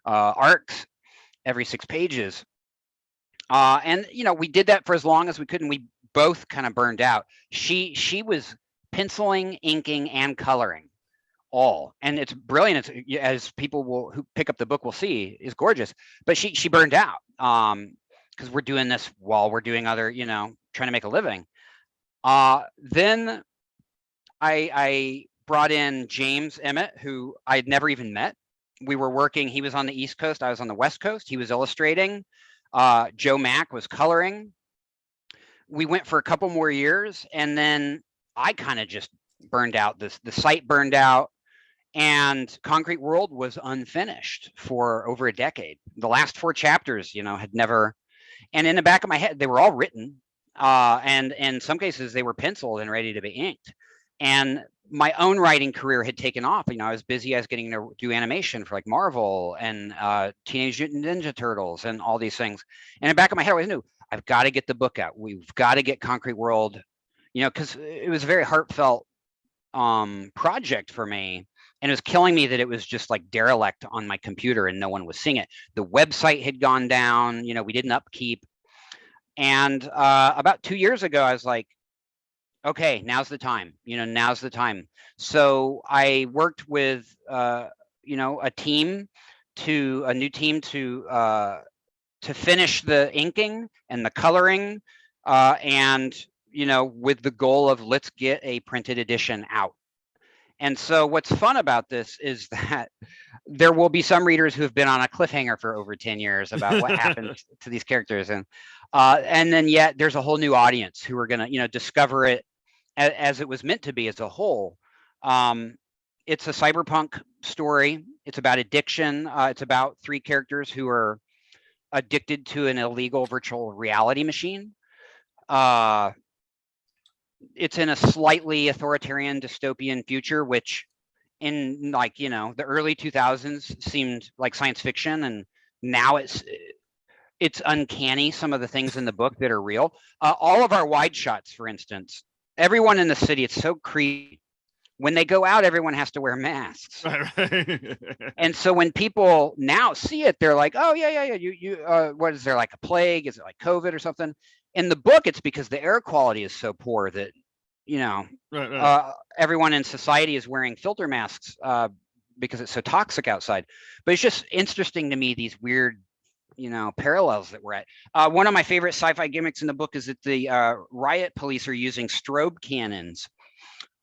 arcs every 6 pages. And, we did that for as long as we could, and we both kind of burned out. She was penciling, inking, and coloring all. And it's brilliant. It's, as people who pick up the book will see, is gorgeous. But she burned out because we're doing this while we're doing other, trying to make a living. Then I brought in James Emmett, who I'd never even met. We were working, he was on the East Coast, I was on the West Coast. He was illustrating. Joe Mack was coloring. We went for a couple more years, and then I kind of just burned out. The site burned out, and Concrete World was unfinished for over a decade. The last 4 chapters, had never, and in the back of my head, they were all written, and in some cases they were penciled and ready to be inked. And my own writing career had taken off. I was busy. I was getting to do animation for like Marvel and Teenage Mutant Ninja Turtles and all these things. And in the back of my head, I always knew I've got to get the book out. We've got to get Concrete World, because it was a very heartfelt project for me. And it was killing me that it was just like derelict on my computer and no one was seeing it. The website had gone down. We didn't upkeep. And about 2 years ago, I was like, okay, now's the time. Now's the time. So I worked with a new team to finish the inking and the coloring, and with the goal of let's get a printed edition out. And so what's fun about this is that there will be some readers who have been on a cliffhanger for over 10 years about what happened to these characters. And then yet there's a whole new audience who are going to, discover it as it was meant to be as a whole. It's a cyberpunk story. It's about addiction. It's about 3 characters who are addicted to an illegal virtual reality machine. It's in a slightly authoritarian dystopian future, which in the early 2000s seemed like science fiction, and now it's uncanny, some of the things in the book that are real. All of our wide shots, for instance, everyone in the city, it's so creepy. When they go out, everyone has to wear masks. Right. And so when people now see it, they're like, oh yeah. You what is there, like a plague? Is it like COVID or something? In the book, it's because the air quality is so poor that, Right. Everyone in society is wearing filter masks because it's so toxic outside. But it's just interesting to me, these weird, parallels that we're at. One of my favorite sci-fi gimmicks in the book is that the riot police are using strobe cannons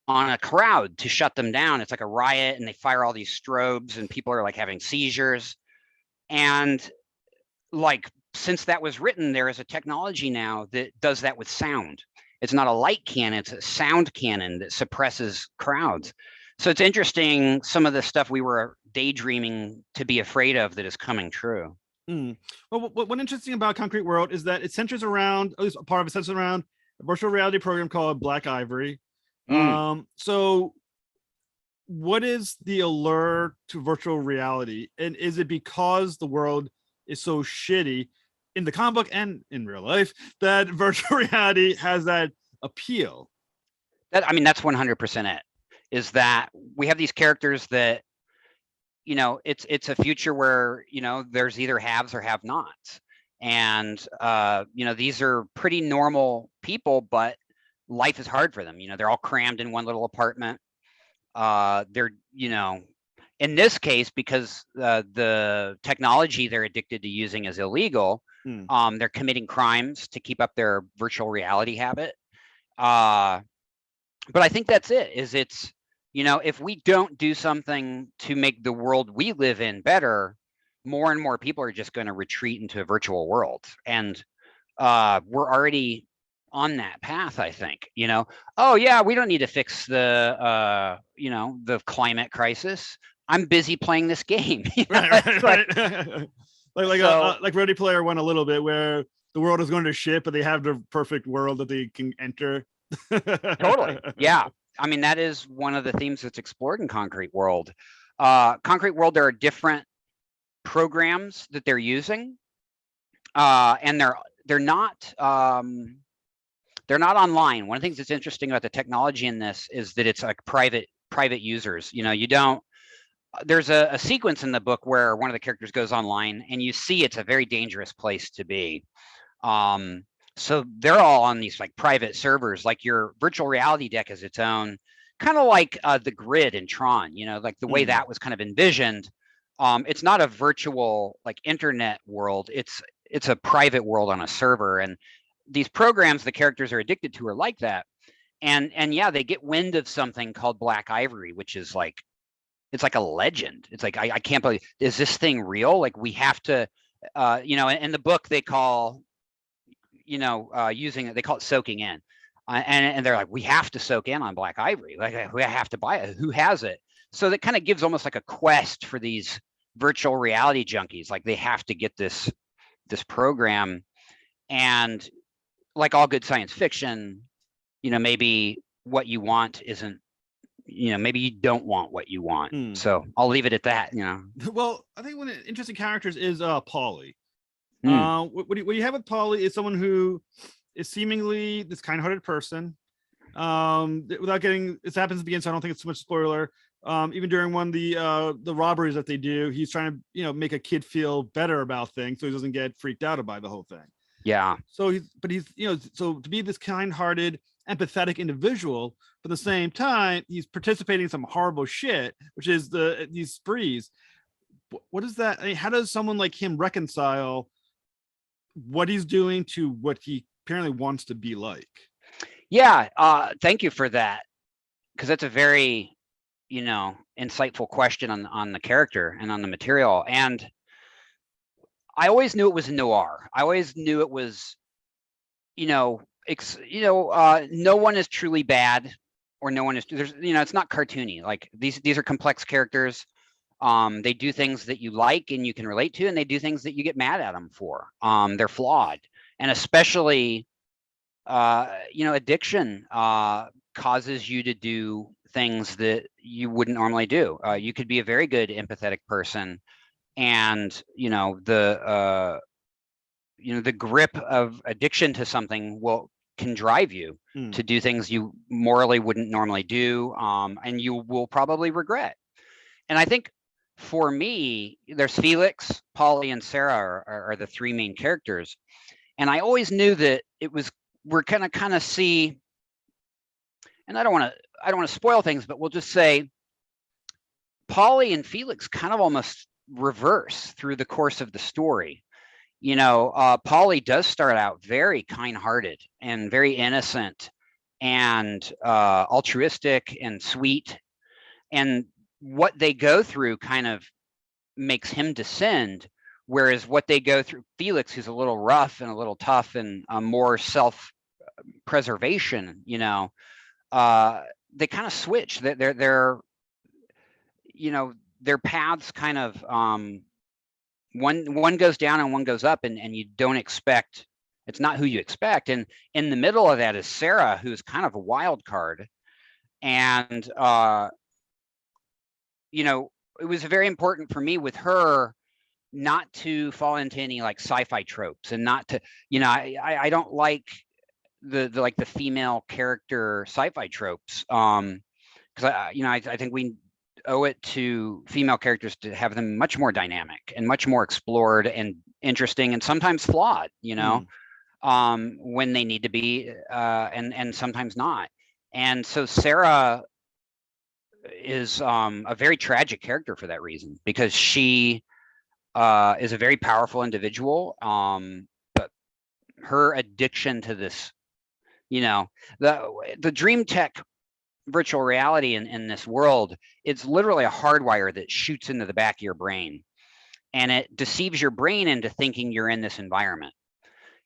on a crowd to shut them down. It's like a riot, and they fire all these strobes, and people are like having seizures. And like, since that was written, there is a technology now that does that with sound. It's not a light cannon, it's a sound cannon that suppresses crowds. So it's interesting, some of the stuff we were daydreaming to be afraid of that is coming true. Well, what's interesting about Concrete World is that it centers around, at least a part of it centers around a virtual reality program called Black Ivory. So what is the allure to virtual reality? And is it because the world is so shitty in the comic book and in real life that virtual reality has that appeal? That's 100% it. Is that we have these characters that, it's a future where, there's either haves or have nots. And, these are pretty normal people, but life is hard for them. They're all crammed in one little apartment. They're, in this case, because the technology they're addicted to using is illegal, they're committing crimes to keep up their virtual reality habit. But I think that's it, it's, if we don't do something to make the world we live in better, more and more people are just going to retreat into a virtual world. And we're already on that path, I think. Oh yeah, we don't need to fix the the climate crisis. I'm busy playing this game. Right. Like Ready Player One a little bit, where the world is going to shit, but they have the perfect world that they can enter. Totally. Yeah. That is one of the themes that's explored in Concrete World. Concrete World, there are different programs that they're using, and they're not online. One of the things that's interesting about the technology in this is that it's like private users. There's a sequence in the book where one of the characters goes online, and you see it's a very dangerous place to be. So they're all on these like private servers. Like your virtual reality deck is its own, kind of like the grid in Tron, like the way that was kind of envisioned. It's not a virtual like internet world. It's a private world on a server. And these programs the characters are addicted to are like that. And yeah, they get wind of something called Black Ivory, which is like, it's like a legend. It's like, I can't believe, is this thing real? Like, we have to, in the book they call, using it, they call it soaking in. And they're like, we have to soak in on Black Ivory. Like, we have to buy it. Who has it? So that kind of gives almost like a quest for these virtual reality junkies. Like, they have to get this program. And like all good science fiction, maybe what you want isn't, maybe you don't want what you want. So I'll leave it at that. Well, I think one of the interesting characters is Paulie. What you have with Paulie is someone who is seemingly this kind-hearted person. Without getting, this happens at the end, so I don't think it's too much spoiler. Even during one of the robberies that they do, he's trying to make a kid feel better about things, so he doesn't get freaked out by the whole thing. Yeah. So he's so to be this kind-hearted, empathetic individual, but at the same time, he's participating in some horrible shit, which is these sprees. What is that? I mean, how does someone like him reconcile what he's doing to what he apparently wants to be like? Yeah, thank you for that, because that's a very, insightful question on the character and on the material. And I always knew it was noir. I always knew it was, no one is truly bad, or no one is. There's, it's not cartoony. Like these are complex characters. They do things that you like and you can relate to, and they do things that you get mad at them for. They're flawed, and especially, addiction causes you to do things that you wouldn't normally do. You could be a very good empathetic person, and the grip of addiction to something can drive you to do things you morally wouldn't normally do, and you will probably regret. And I think for me, there's Felix, Polly, and Sarah are the three main characters. And I always knew that we're gonna kind of see, and I don't want to spoil things, but we'll just say Polly and Felix kind of almost reverse through the course of the story. Polly does start out very kind-hearted and very innocent and altruistic and sweet, and what they go through kind of makes him descend. Whereas what they go through, Felix, who's a little rough and a little tough and more self-preservation, they kind of switch. Their paths kind of one goes down and one goes up, and you don't expect. It's not who you expect. And in the middle of that is Sarah, who's kind of a wild card, and it was very important for me with her not to fall into any like sci-fi tropes, and not to, I don't like the female character sci-fi tropes, because I think we owe it to female characters to have them much more dynamic and much more explored and interesting, and sometimes flawed, when they need to be, and sometimes not. And so Sarah is a very tragic character for that reason, because she is a very powerful individual, but her addiction to this, the dream tech virtual reality in this world, it's literally a hardwire that shoots into the back of your brain, and it deceives your brain into thinking you're in this environment.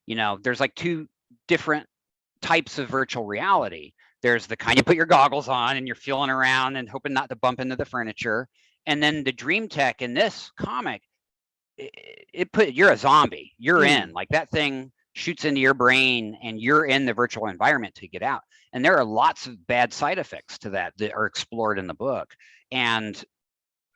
There's like two different types of virtual reality. There's the kind you put your goggles on and you're feeling around and hoping not to bump into the furniture. And then the dream tech in this comic, you're a zombie. You're in, like, that thing shoots into your brain and you're in the virtual environment to get out. And there are lots of bad side effects to that are explored in the book. And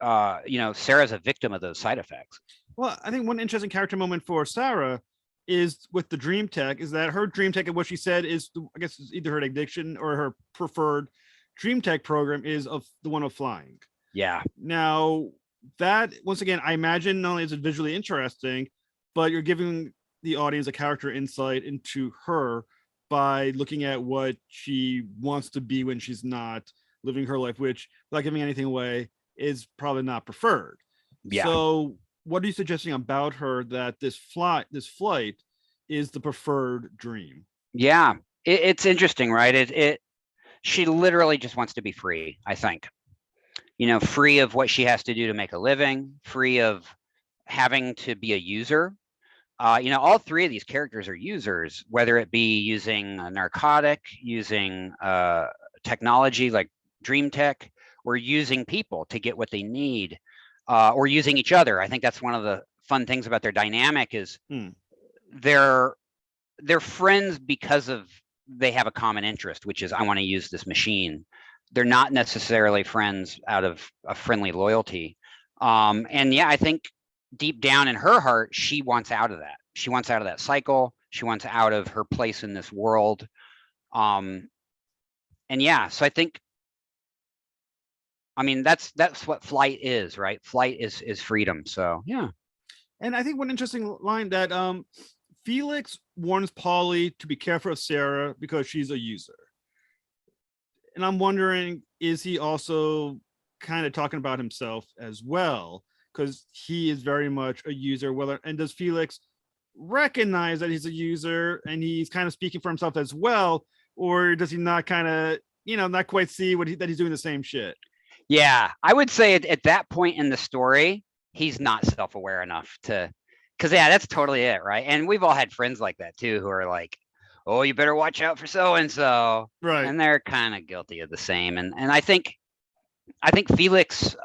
Sarah's a victim of those side effects. Well, I think one interesting character moment for Sarah is with the dream tech, is that her dream tech, and what she said is, I guess, is either her addiction or her preferred dream tech program is of the one of flying. Yeah. Now that, once again, I imagine not only is it visually interesting, but you're giving the audience a character insight into her by looking at what she wants to be when she's not living her life, which, without giving anything away, is probably not preferred. Yeah. So what are you suggesting about her that this flight is the preferred dream? Yeah, it's interesting, right? She literally just wants to be free, I think. Free of what she has to do to make a living, free of having to be a user. All three of these characters are users, whether it be using a narcotic, using technology like dream tech, or using people to get what they need, or using each other. I think that's one of the fun things about their dynamic is they're friends because they have a common interest, which is, I want to use this machine. They're not necessarily friends out of a friendly loyalty. And yeah, I think deep down in her heart, she wants out of that. She wants out of that cycle. She wants out of her place in this world. And yeah, so I think, that's what flight is, right? Flight is freedom. So yeah. And I think one interesting line that Felix warns Polly to be careful of Sarah because she's a user. And I'm wondering, is he also kind of talking about himself as well? Because he is very much a user. And does Felix recognize that he's a user and he's kind of speaking for himself as well? or does he not kind of, not quite see that he's doing the same shit? Yeah, I would say at that point in the story, he's not self-aware enough to, because that's totally it, right? And we've all had friends like that too, who are like, "Oh, you better watch out for so and so," Right. and they're kind of guilty of the same. And I think Felix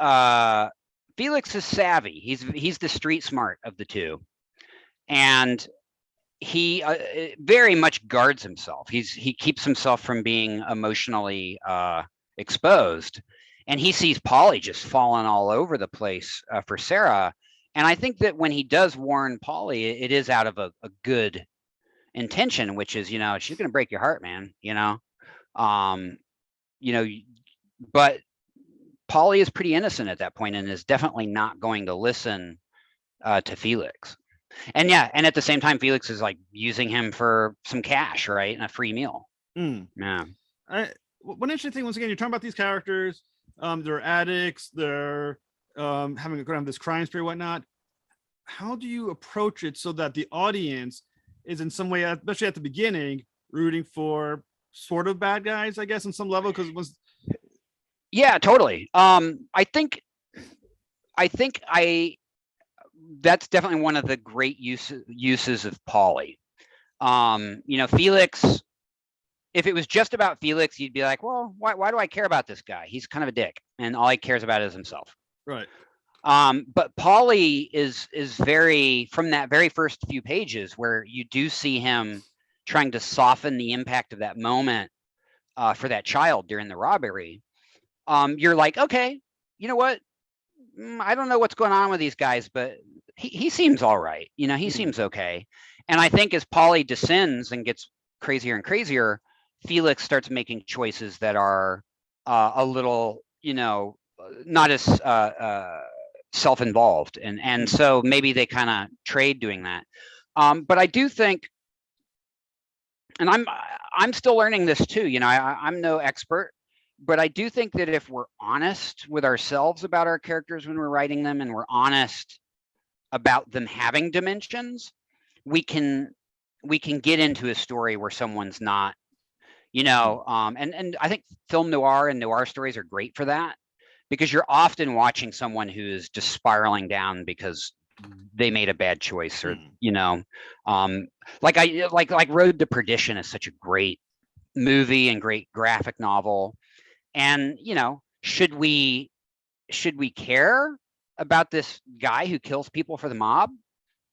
Felix is savvy. He's the street smart of the two, and he very much guards himself. He keeps himself from being emotionally exposed, and he sees Polly just falling all over the place for Sarah. And I think that when he does warn Polly, it is out of a good intention, which is, she's going to break your heart, man. But Polly is pretty innocent at that point and is definitely not going to listen to Felix. And and at the same time, Felix is like using him for some cash, right, and a free meal. Yeah. One interesting thing, once again, you're talking about these characters. They're addicts. They're having this crime spree, whatnot. How do you approach it so that the audience is in some way, especially at the beginning, rooting for sort of bad guys, I guess, on some level? Because it was. Yeah, totally. I think that's definitely one of the great uses of Polly. Felix, if it was just about Felix, you'd be like, well, why do I care about this guy? He's kind of a dick, and all he cares about is himself. Right. But Polly is very, from that very first few pages where you do see him trying to soften the impact of that moment for that child during the robbery. You're like, okay, you know what? I don't know what's going on with these guys, but he seems all right. He seems okay. And I think as Polly descends and gets crazier and crazier, Felix starts making choices that are a little, not as self-involved. And so maybe they kind of trade doing that. But I do think, and I'm still learning this too, I'm no expert, but I do think that if we're honest with ourselves about our characters when we're writing them, and we're honest about them having dimensions, we can get into a story where someone's not, and I think film noir and noir stories are great for that, because you're often watching someone who's just spiraling down because they made a bad choice, or like Road to Perdition is such a great movie and great graphic novel. And should we care about this guy who kills people for the mob?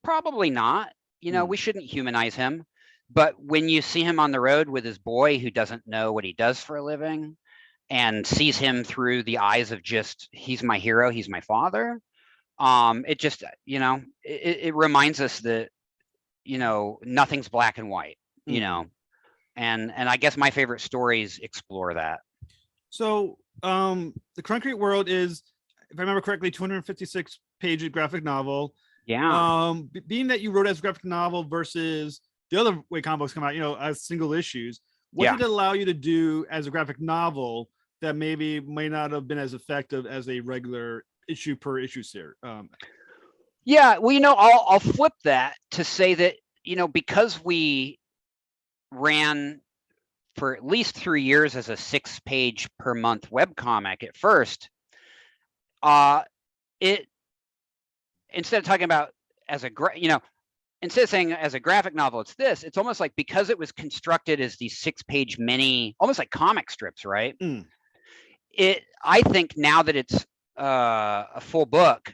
Probably not. We shouldn't humanize him. But when you see him on the road with his boy who doesn't know what he does for a living and sees him through the eyes of just, he's my hero, he's my father, it just, it reminds us that, nothing's black and white, and I guess my favorite stories explore that. So the Concrete World is, if I remember correctly, 256-page graphic novel. Yeah. Being that you wrote as a graphic novel versus the other way comic books come out, as single issues, what did it allow you to do as a graphic novel that maybe may not have been as effective as a regular issue per issue series? Yeah, well, I'll flip that to say that, because we ran for at least 3 years as a 6-page per month webcomic at first, it, instead of talking about as a instead of saying as a graphic novel, it's almost like, because it was constructed as these 6-page mini, almost like comic strips, right? I think now that it's a full book,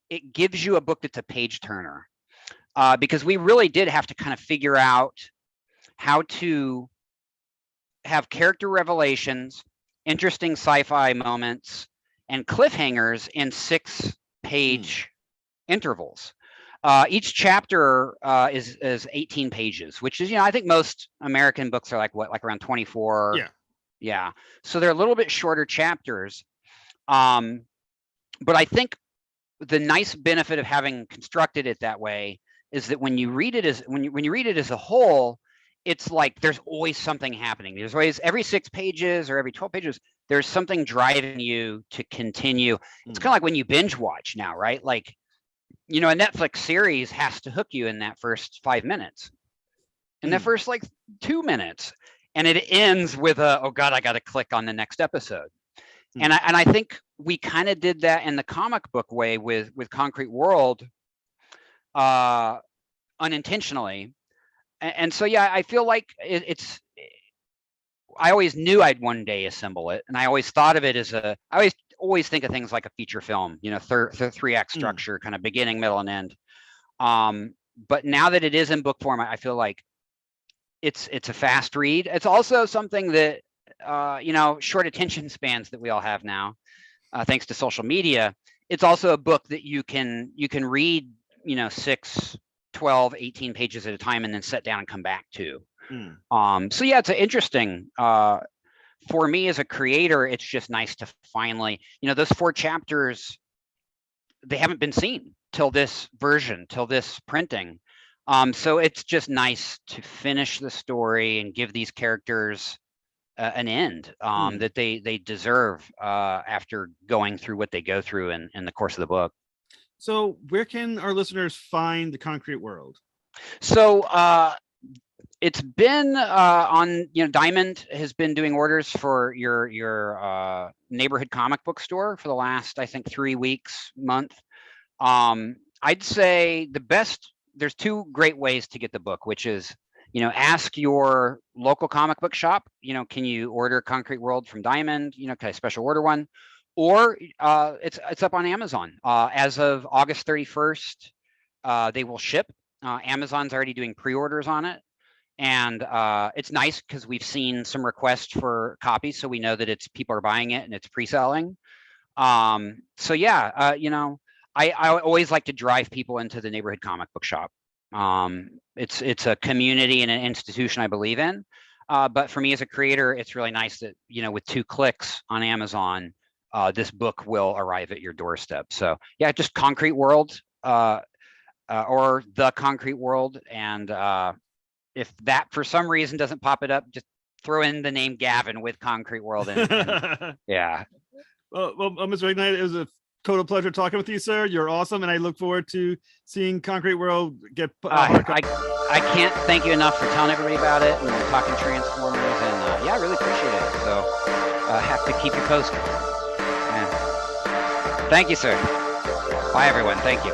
it gives you a book that's a page turner, because we really did have to kind of figure out how to have character revelations, interesting sci-fi moments, and cliffhangers in 6-page intervals. Each chapter is 18 pages, which is, I think most American books are like around 24. Yeah. So they're a little bit shorter chapters. But I think the nice benefit of having constructed it that way is that when you read it as a whole, it's like there's always something happening. There's always, every 6 pages or every 12 pages, there's something driving you to continue. It's kind of like when you binge watch now, right? Like, a Netflix series has to hook you in that first 5 minutes, in that first 2 minutes. and it ends with a, oh God, I got to click on the next episode. And I think we kind of did that in the comic book way with Concrete World, unintentionally. And so, yeah, I feel like it's, I always knew I'd one day assemble it. And I always thought of it as I always think of things like a feature film, you know, three act structure, kind of beginning, middle, and end. But now that it is in book form, I feel like it's a fast read. It's also something that, you know, short attention spans that we all have now, thanks to social media. It's also a book that you can read, you know, 6, 12, 18 pages at a time, and then sit down and come back to. So yeah, it's interesting. For me as a creator, it's just nice to finally, you know, those 4 chapters, they haven't been seen till this version, till this printing. So it's just nice to finish the story and give these characters an end that they deserve after going through what they go through in the course of the book. So where can our listeners find the Concrete World? So it's been on, you know, Diamond has been doing orders for your neighborhood comic book store for the last, I think, 3 weeks, month. I'd say the best, there's 2 great ways to get the book, which is, you know, ask your local comic book shop, you know, can you order Concrete World from Diamond? You know, can I special order one? Or it's up on Amazon. As of August 31st, they will ship. Amazon's already doing pre-orders on it. And it's nice because we've seen some requests for copies, so we know that people are buying it and it's pre-selling. So yeah, you know, I always like to drive people into the neighborhood comic book shop. It's a community and an institution I believe in. But for me as a creator, it's really nice that, you know, with 2 clicks on Amazon, this book will arrive at your doorstep. So yeah, just Concrete World or The Concrete World. And if that for some reason doesn't pop it up, just throw in the name Gavin with Concrete World. And yeah. Well, Mr. Hignight, it was a total pleasure talking with you, sir. You're awesome, and I look forward to seeing Concrete World get. I can't thank you enough for telling everybody about it and talking Transformers, and yeah, I really appreciate it. So have to keep you posted. Yeah. Thank you, sir. Bye, everyone. Thank you.